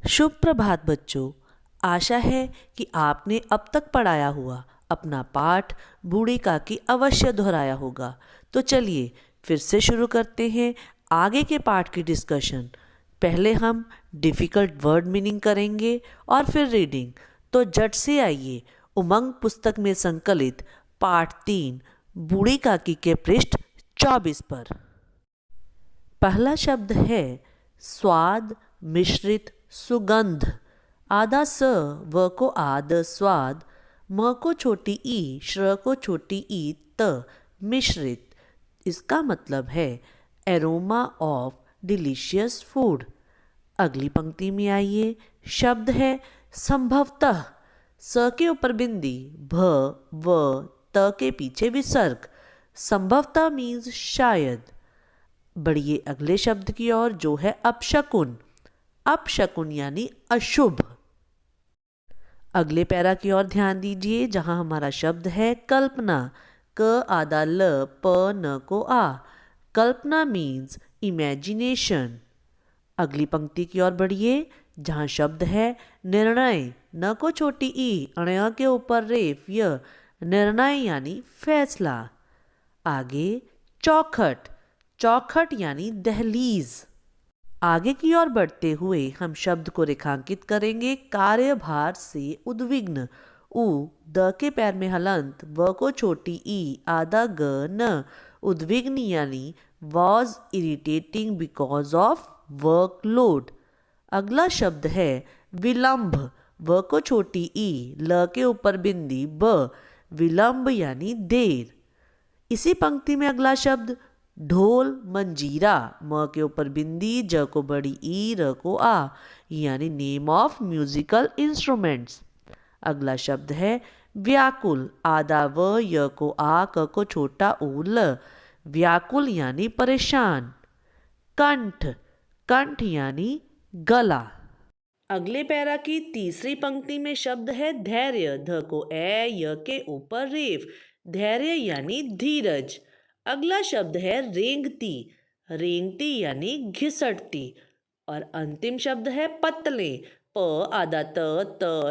शुभ प्रभात बच्चों। आशा है कि आपने अब तक पढ़ाया हुआ अपना पाठ बूढ़ी काकी अवश्य दोहराया होगा। तो चलिए फिर से शुरू करते हैं आगे के पाठ की डिस्कशन। पहले हम डिफ़िकल्ट वर्ड मीनिंग करेंगे और फिर रीडिंग। तो झट से आइए उमंग पुस्तक में संकलित पाठ 3 बूढ़ी काकी के पृष्ठ 24 पर। पहला शब्द है स्वाद, मिश्रित, सुगंध। आधा स व को आद स्वाद, म को छोटी ई, श्र को छोटी ई त, मिश्रित। इसका मतलब है एरोमा ऑफ डिलीशियस फूड। अगली पंक्ति में आइए, शब्द है संभवतः। स के ऊपर बिंदी, भ व त के पीछे विसर्ग। संभवतः मीन्स शायद। बढ़िए अगले शब्द की ओर जो है अपशकुन। अपशकुन यानी अशुभ। अगले पैरा की ओर ध्यान दीजिए जहां हमारा शब्द है कल्पना। क आधा ल प न को आ। कल्पना मीन्स इमेजिनेशन। अगली पंक्ति की ओर बढ़िए जहां शब्द है निर्णय। न को छोटी ई, अणय के ऊपर रेफ य, निर्णय यानी फैसला। आगे चौखट। चौखट यानी दहलीज। आगे की ओर बढ़ते हुए हम शब्द को रेखांकित करेंगे कार्यभार से उद्विग्न। उ द के पैर में हलंत, व को छोटी ई, आधा ग न। उद्विग्न यानी was irritating because of workload. अगला शब्द है विलंब। व को छोटी ई, ल के ऊपर बिंदी, ब, विलंब यानी देर। इसी पंक्ति में अगला शब्द ढोल मंजीरा। म के ऊपर बिंदी, ज को बड़ी ई, र को आ, यानी नेम ऑफ म्यूजिकल इंस्ट्रूमेंट्स। अगला शब्द है व्याकुल। आधा व, य को आ, क को छोटा ऊ, ल, व्याकुल यानी परेशान। कंठ। कंठ यानी गला। अगले पैरा की तीसरी पंक्ति में शब्द है धैर्य। ध को ए, य के ऊपर रेफ, धैर्य यानी धीरज। अगला शब्द है रेंगती। रेंगती यानी घिसटती। और अंतिम शब्द है पतले। प आधा त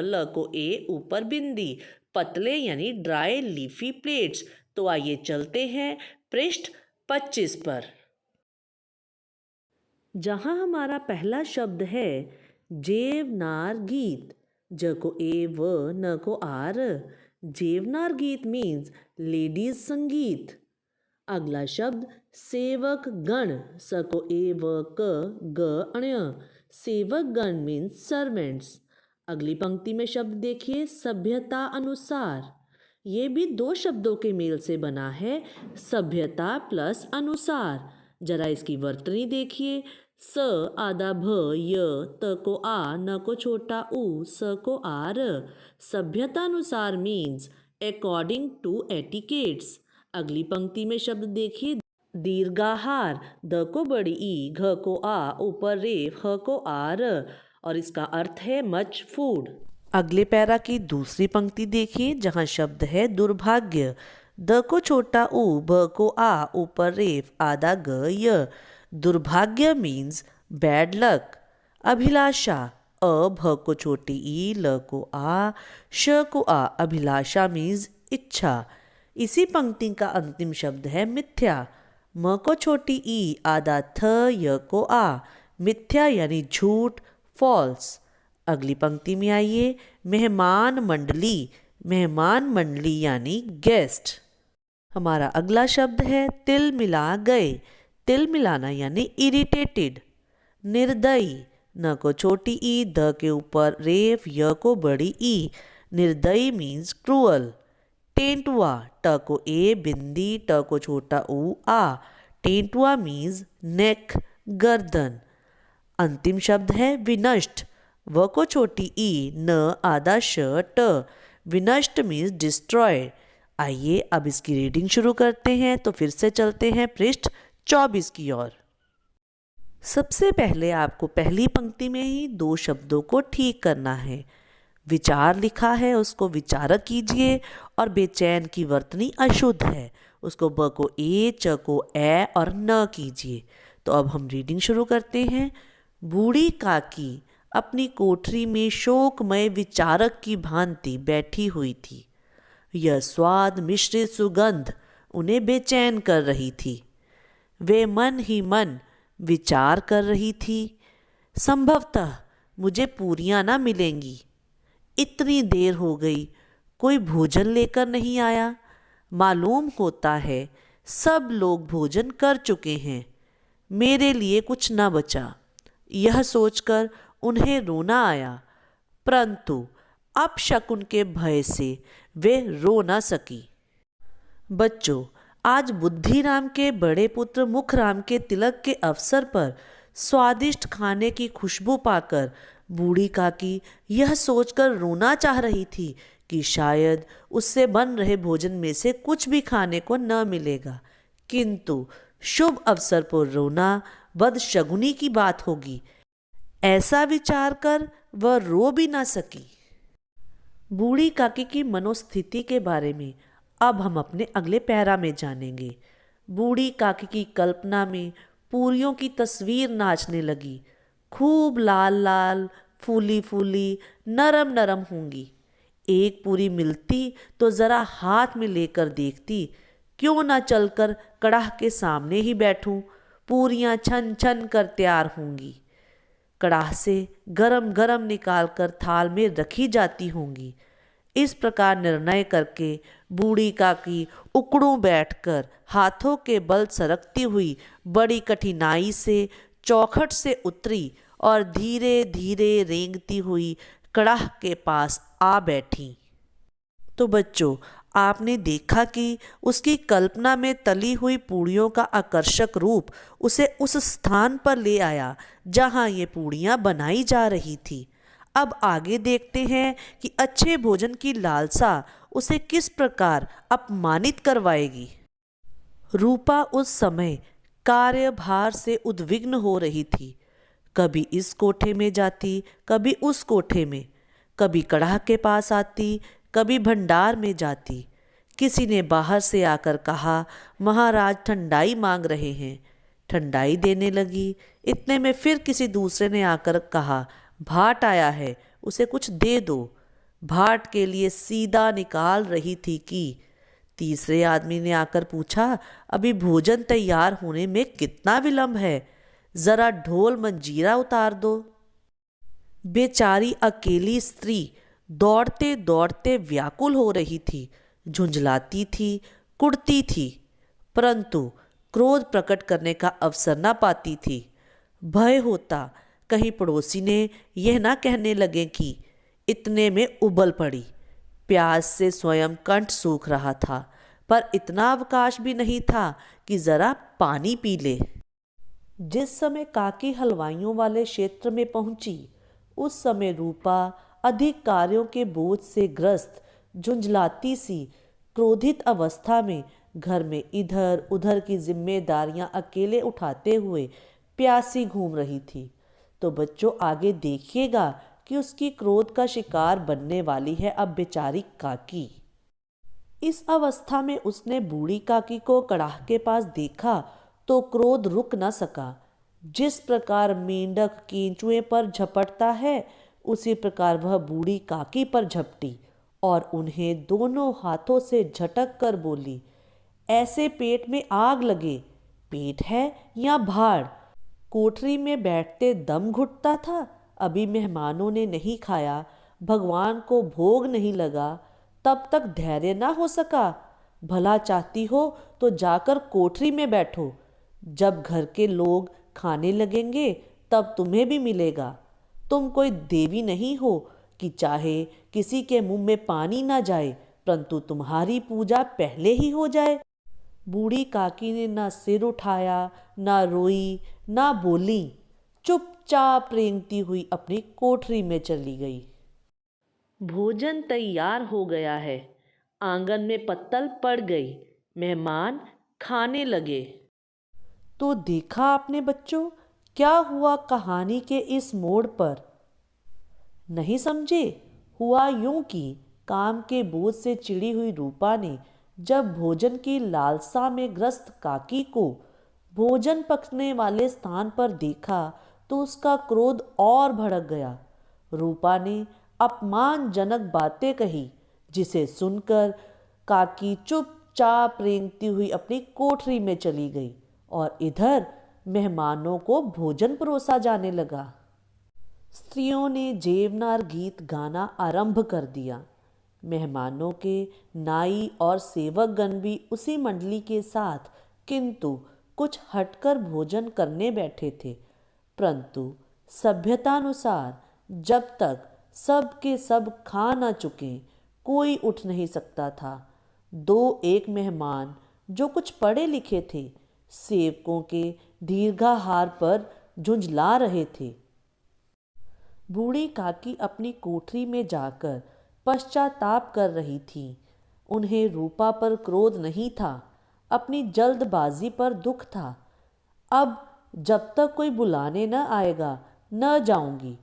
ल को ए, ऊपर बिंदी, पतले यानी ड्राई लीफी प्लेट्स। तो आइए चलते हैं पृष्ठ 25 पर, जहां हमारा पहला शब्द है जेवनार गीत। ज को ए व, न को आर। जेवनार गीत मीन्स लेडीज संगीत। अगला शब्द सेवक गण। स को ए व क, ग अण्य, सेवक गण मीन्स सर्वेंट्स। अगली पंक्ति में शब्द देखिए सभ्यता अनुसार। ये भी दो शब्दों के मेल से बना है, सभ्यता प्लस अनुसार। जरा इसकी वर्तनी देखिए, स आधा भ, य, त को आ, न को छोटा ऊ, स को आर। सभ्यता अनुसार मीन्स अकॉर्डिंग टू एटिकेट्स। अगली पंक्ति में शब्द देखिए दीर्घाहार। द को बड़ी ई, घ को आ, ऊपर रेफ, ह को आर, और इसका अर्थ है मच फूड। अगले पैरा की दूसरी पंक्ति देखिए जहां शब्द है दुर्भाग्य। द को छोटा ऊ, ब को आ, ऊपर रेफ, आधा ग य। दुर्भाग्य मीन्स बैड लक। अभिलाषा। अ भ को छोटी ई, ल को आ, श को आ, अभिलाषा मीन्स इच्छा। इसी पंक्ति का अंतिम शब्द है मिथ्या। म को छोटी ई, आधा थ, य को आ, मिथ्या यानी झूठ, फॉल्स। अगली पंक्ति में आइए मेहमान मंडली। मेहमान मंडली यानी गेस्ट। हमारा अगला शब्द है तिल मिला गए। तिल मिलाना यानी इरिटेटेड। निर्दयी। न को छोटी ई, द के ऊपर रेफ, य को बड़ी ई, निर्दयी मीन्स क्रूअल। टेंटुआ। ट को ए, बिंदी, ट को छोटा ऊ, आ, टेंटुआ मीन्स नेक, गर्दन। अंतिम शब्द है विनष्ट। व को छोटी ई, न आधा श, ट, विनष्ट मीन्स डिस्ट्रॉय। आइए अब इसकी रीडिंग शुरू करते हैं। तो फिर से चलते हैं पृष्ठ 24 की ओर। सबसे पहले आपको पहली पंक्ति में ही दो शब्दों को ठीक करना है। विचार लिखा है उसको विचारक कीजिए, और बेचैन की वर्तनी अशुद्ध है, उसको ब को ए, च को ए और न कीजिए। तो अब हम रीडिंग शुरू करते हैं। बूढ़ी काकी अपनी कोठरी में शोकमय विचारक की भांति बैठी हुई थी। यह स्वाद मिश्रित सुगंध उन्हें बेचैन कर रही थी। वे मन ही मन विचार कर रही थी, संभवतः मुझे पूरियां ना मिलेंगी। इतनी देर हो गई, कोई भोजन लेकर नहीं आया। मालूम होता है सब लोग भोजन कर चुके हैं, मेरे लिए कुछ न बचा। यह सोचकर उन्हें रोना आया, परंतु अपशकुन के भय से वे रो न सकी। बच्चों, आज बुद्धिराम के बड़े पुत्र मुखराम के तिलक के अवसर पर स्वादिष्ट खाने की खुशबू पाकर बूढ़ी काकी यह सोचकर रोना चाह रही थी कि शायद उससे बन रहे भोजन में से कुछ भी खाने को न मिलेगा, किंतु शुभ अवसर पर रोना बदशगुनी की बात होगी, ऐसा विचार कर वह रो भी ना सकी। बूढ़ी काकी की मनोस्थिति के बारे में अब हम अपने अगले पैरा में जानेंगे। बूढ़ी काकी की कल्पना में पूरियों की तस्वीर नाचने लगी। खूब लाल लाल, फूली फूली, नरम नरम होंगी। एक पूरी मिलती तो ज़रा हाथ में लेकर देखती, क्यों ना चलकर कड़ाह के सामने ही बैठूं। पूरियां छन छन कर तैयार होंगी, कड़ाह से गरम गरम निकाल कर थाल में रखी जाती होंगी। इस प्रकार निर्णय करके बूढ़ी काकी उकड़ों बैठकर हाथों के बल सरकती हुई बड़ी कठिनाई से चौखट से उतरी और धीरे धीरे रेंगती हुई कड़ाह के पास आ बैठी। तो बच्चों, आपने देखा कि उसकी कल्पना में तली हुई पूड़ियों का आकर्षक रूप उसे उस स्थान पर ले आया जहां ये पूड़ियां बनाई जा रही थी। अब आगे देखते हैं कि अच्छे भोजन की लालसा उसे किस प्रकार अपमानित करवाएगी। रूपा उस समय कार्यभार से उद्विग्न हो रही थी। कभी इस कोठे में जाती, कभी उस कोठे में, कभी कड़ाह के पास आती, कभी भंडार में जाती। किसी ने बाहर से आकर कहा, महाराज ठंडाई मांग रहे हैं। ठंडाई देने लगी। इतने में फिर किसी दूसरे ने आकर कहा, भाट आया है, उसे कुछ दे दो। भाट के लिए सीधा निकाल रही थी कि तीसरे आदमी ने आकर पूछा, अभी भोजन तैयार होने में कितना विलंब है, जरा ढोल मंजीरा उतार दो। बेचारी अकेली स्त्री दौड़ते दौड़ते व्याकुल हो रही थी, झुंझलाती थी, कुड़ती थी, परंतु क्रोध प्रकट करने का अवसर न पाती थी। भय होता कहीं पड़ोसी ने यह ना कहने लगे कि इतने में उबल पड़ी। प्यास से स्वयं कंठ सूख रहा था, पर इतना अवकाश भी नहीं था कि जरा पानी पी ले। जिस समय काकी हलवाइयों वाले क्षेत्र में पहुंची, उस समय रूपा अधिक कार्यों के बोझ से ग्रस्त, झुंझलाती सी, क्रोधित अवस्था में घर में इधर उधर की जिम्मेदारियां अकेले उठाते हुए प्यासी घूम रही थी। तो बच्चों, आगे देखिएगा कि उसकी क्रोध का शिकार बनने वाली है अब बेचारी काकी। इस अवस्था में उसने बूढ़ी काकी को कड़ाह के पास देखा तो क्रोध रुक न सका। जिस प्रकार मेंढक केंचुए पर झपटता है, उसी प्रकार वह बूढ़ी काकी पर झपटी और उन्हें दोनों हाथों से झटक कर बोली, ऐसे पेट में आग लगे, पेट है या भाड़? कोठरी में बैठते दम घुटता था, अभी मेहमानों ने नहीं खाया, भगवान को भोग नहीं लगा, तब तक धैर्य ना हो सका। भला चाहती हो तो जाकर कोठरी में बैठो, जब घर के लोग खाने लगेंगे तब तुम्हें भी मिलेगा। तुम कोई देवी नहीं हो कि चाहे किसी के मुंह में पानी ना जाए, परंतु तुम्हारी पूजा पहले ही हो जाए। बूढ़ी काकी ने ना सिर उठाया, ना रोई, ना बोली, चुपचाप रेंगती हुई अपनी कोठरी में चली गई। भोजन तैयार हो गया है, आंगन में पत्तल पड़ गई, मेहमान खाने लगे। तो देखा आपने बच्चों, क्या हुआ कहानी के इस मोड़ पर? नहीं समझे? हुआ यूं कि काम के बोझ से चिड़ी हुई रूपा ने जब भोजन की लालसा में ग्रस्त काकी को भोजन पकने वाले स्थान पर देखा तो उसका क्रोध और भड़क गया। रूपा ने अपमानजनक बातें कही, जिसे सुनकर काकी चुपचाप रेंगती हुई अपनी कोठरी में चली गई और इधर मेहमानों को भोजन परोसा जाने लगा। स्त्रियों ने जेवनार गीत गाना आरंभ कर दिया। मेहमानों के नाई और सेवकगण भी उसी मंडली के साथ किंतु कुछ हटकर भोजन करने बैठे थे, परंतु सभ्यतानुसार जब तक सब के सब खा न चुके कोई उठ नहीं सकता था। दो एक मेहमान जो कुछ पढ़े लिखे थे सेवकों के दीर्घाहार पर झुंझला रहे थे। बूढ़ी काकी अपनी कोठरी में जाकर पश्चाताप कर रही थी। उन्हें रूपा पर क्रोध नहीं था, अपनी जल्दबाजी पर दुख था। अब जब तक कोई बुलाने न आएगा न जाऊंगी।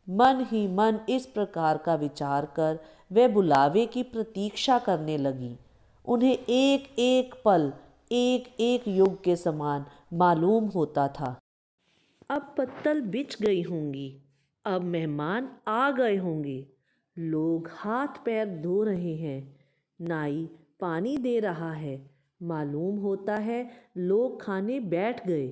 मन ही मन इस प्रकार का विचार कर वे बुलावे की प्रतीक्षा करने लगी। उन्हें एक एक पल एक एक युग के समान मालूम होता था। अब पत्तल बिछ गई होंगी, अब मेहमान आ गए होंगे, लोग हाथ पैर धो रहे हैं, नाई पानी दे रहा है, मालूम होता है लोग खाने बैठ गए,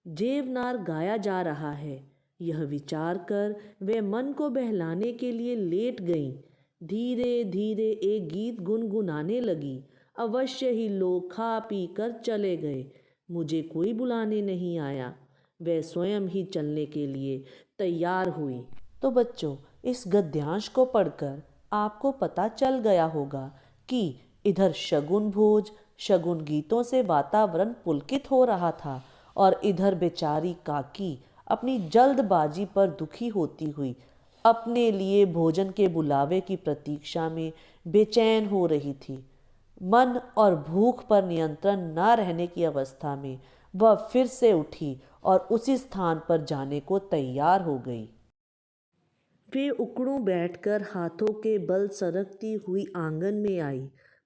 जेवनार गाया जा रहा है। यह विचार कर वे मन को बहलाने के लिए लेट गईं। धीरे धीरे एक गीत गुनगुनाने लगी। अवश्य ही लोग खा पी कर चले गए, मुझे कोई बुलाने नहीं आया। वह स्वयं ही चलने के लिए तैयार हुई। तो बच्चों, इस गद्यांश को पढ़कर आपको पता चल गया होगा कि इधर शगुन भोज शगुन गीतों से वातावरण पुलकित हो रहा था और इधर बेचारी काकी अपनी जल्दबाजी पर दुखी होती हुई अपने लिए भोजन के बुलावे की प्रतीक्षा में बेचैन हो रही थी। मन और भूख पर नियंत्रण न रहने की अवस्था में वह फिर से उठी और उसी स्थान पर जाने को तैयार हो गई। वे उकड़ों बैठकर हाथों के बल सरकती हुई आंगन में आई,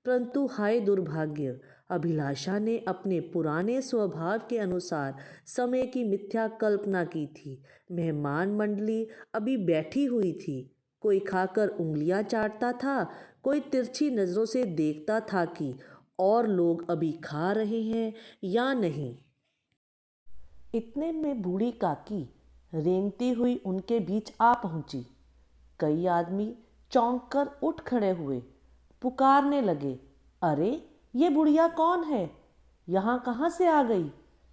परंतु हाय दुर्भाग्य, अभिलाषा ने अपने पुराने स्वभाव के अनुसार समय की मिथ्या कल्पना की थी। मेहमान मंडली अभी बैठी हुई थी। कोई खाकर उंगलियां चाटता था, कोई तिरछी नज़रों से देखता था कि और लोग अभी खा रहे हैं या नहीं। इतने में बूढ़ी काकी रेंगती हुई उनके बीच आ पहुंची। कई आदमी चौंक कर उठ खड़े हुए, पुकारने लगे, अरे ये बुढ़िया कौन है? यहाँ कहाँ से आ गई?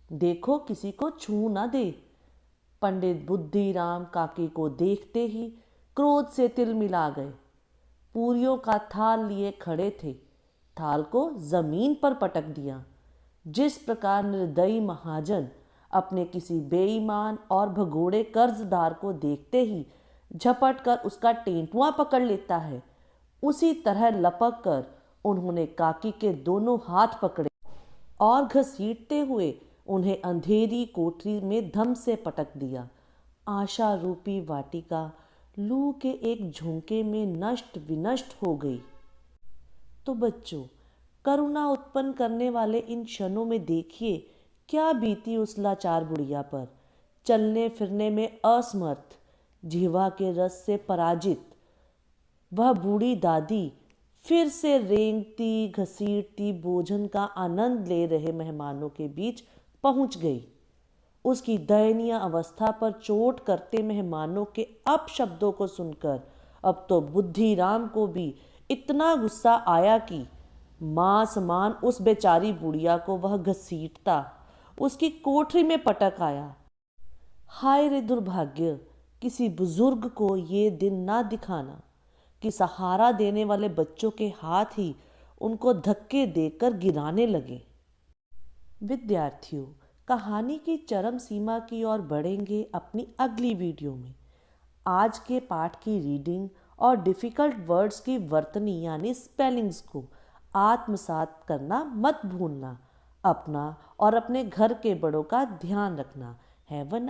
देखो किसी को छू न दे। पंडित बुद्धिराम काकी को देखते ही क्रोध से तिलमिला गए। पूरियों का थाल लिए खड़े थे, थाल को जमीन पर पटक दिया। जिस प्रकार निर्दयी महाजन अपने किसी बेईमान और भगोड़े कर्जदार को देखते ही झपट कर उसका टेंटुआ पकड़ लेता है, उसी तरह लपक कर उन्होंने काकी के दोनों हाथ पकड़े और घसीटते हुए उन्हें अंधेरी कोठरी में धम से पटक दिया। आशा रूपी वाटिका लू के एक झोंके में नष्ट विनष्ट हो गई। तो बच्चों, करुणा उत्पन्न करने वाले इन क्षणों में देखिए क्या बीती उस लाचार बुढ़िया पर। चलने फिरने में असमर्थ, जिह्वा के रस से पराजित, वह बूढ़ी दादी फिर से रेंगती घसीटती भोजन का आनंद ले रहे मेहमानों के बीच पहुंच गई। उसकी दयनीय अवस्था पर चोट करते मेहमानों के अपशब्दों को सुनकर अब तो बुद्धिराम को भी इतना गुस्सा आया कि मां समान उस बेचारी बुढ़िया को वह घसीटता उसकी कोठरी में पटक आया। हाय रे दुर्भाग्य, किसी बुजुर्ग को ये दिन ना दिखाना कि सहारा देने वाले बच्चों के हाथ ही उनको धक्के देकर गिराने लगे। विद्यार्थियों, कहानी की चरम सीमा की ओर बढ़ेंगे अपनी अगली वीडियो में। आज के पाठ की रीडिंग और डिफ़िकल्ट वर्ड्स की वर्तनी यानी स्पेलिंग्स को आत्मसात करना मत भूलना। अपना और अपने घर के बड़ों का ध्यान रखना। Have a nice